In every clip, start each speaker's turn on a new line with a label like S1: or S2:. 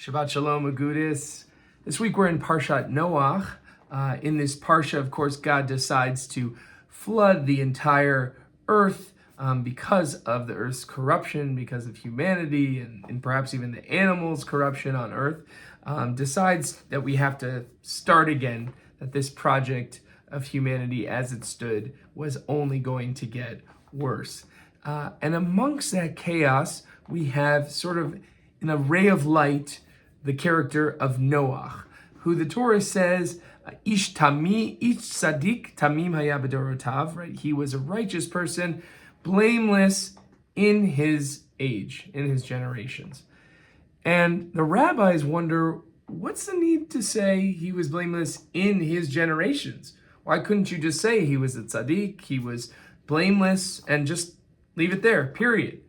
S1: Shabbat Shalom, Agudis. This week we're in Parshat Noach. In this Parsha, of course, God decides to flood the entire earth because of the earth's corruption, because of humanity, and perhaps even the animals' corruption on earth. Decides that we have to start again, that this project of humanity as it stood was only going to get worse. And amongst that chaos, we have sort of an array of light the character of Noach, who the Torah says, ish tzaddik tamim haya b'dorotav, right? He was a righteous person, blameless in his age, in his generations. And the rabbis wonder, what's the need to say he was blameless in his generations? Why couldn't you just say he was a tzaddik, he was blameless, and just leave it there, period?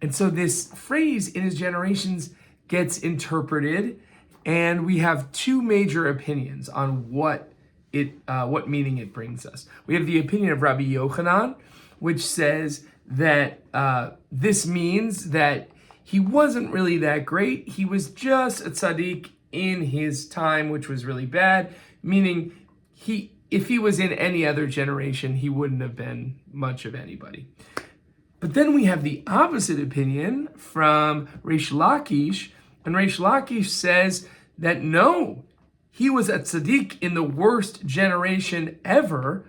S1: And so this phrase, in his generations, gets interpreted, and we have two major opinions on what meaning it brings us. We have the opinion of Rabbi Yochanan, which says that this means that he wasn't really that great. He was just a tzaddik in his time, which was really bad, meaning if he was in any other generation, he wouldn't have been much of anybody. But then we have the opposite opinion from Reish Lakish, and Reish Lakish says that no, he was a tzaddik in the worst generation ever.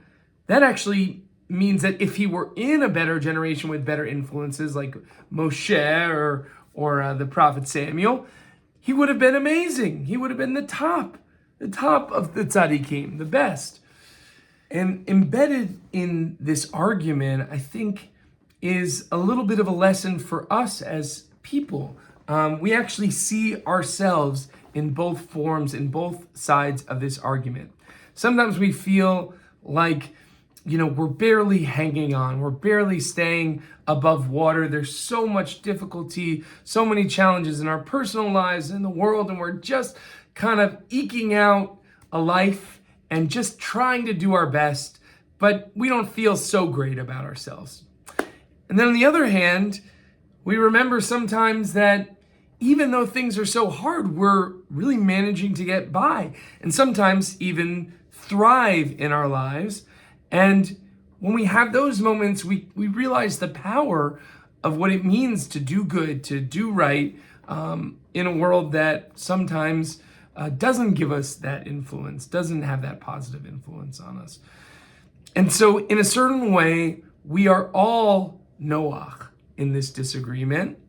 S1: That actually means that if he were in a better generation with better influences like Moshe or the prophet Samuel, he would have been amazing. He would have been the top of the tzaddikim, the best. And embedded in this argument, I think, is a little bit of a lesson for us as people. We actually see ourselves in both forms, in both sides of this argument. Sometimes we feel like, we're barely hanging on. We're barely staying above water. There's so much difficulty, so many challenges in our personal lives, in the world, and we're just kind of eking out a life and just trying to do our best, but we don't feel so great about ourselves. And then on the other hand, we remember sometimes that even though things are so hard, we're really managing to get by and sometimes even thrive in our lives. And when we have those moments, we realize the power of what it means to do good, to do right in a world that sometimes doesn't give us that influence, doesn't have that positive influence on us. And so in a certain way, we are all Noach in this disagreement.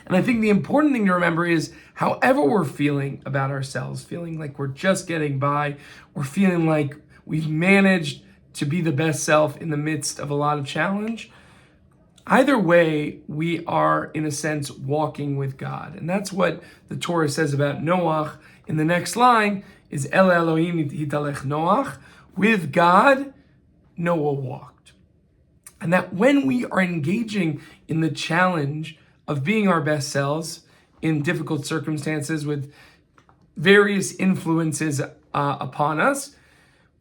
S1: And I think the important thing to remember is however we're feeling about ourselves, feeling like we're just getting by, or feeling like we've managed to be the best self in the midst of a lot of challenge, either way, we are, in a sense, walking with God. And that's what the Torah says about Noach in the next line is El Elohim hitalech Noach. With God, Noah walked. And that when we are engaging in the challenge of being our best selves in difficult circumstances with various influences upon us,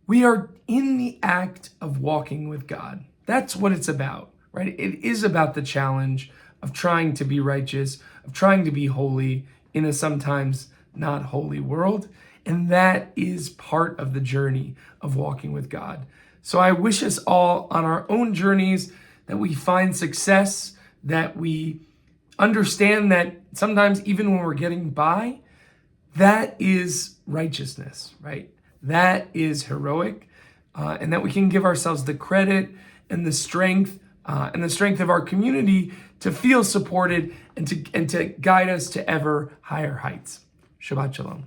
S1: we are in the act of walking with God. That's what it's about, right? It is about the challenge of trying to be righteous, of trying to be holy in a sometimes not holy world. And that is part of the journey of walking with God. So I wish us all on our own journeys that we find success, that we understand that sometimes even when we're getting by, that is righteousness, right? That is heroic, and that we can give ourselves the credit and the strength of our community to feel supported and to guide us to ever higher heights. Shabbat Shalom.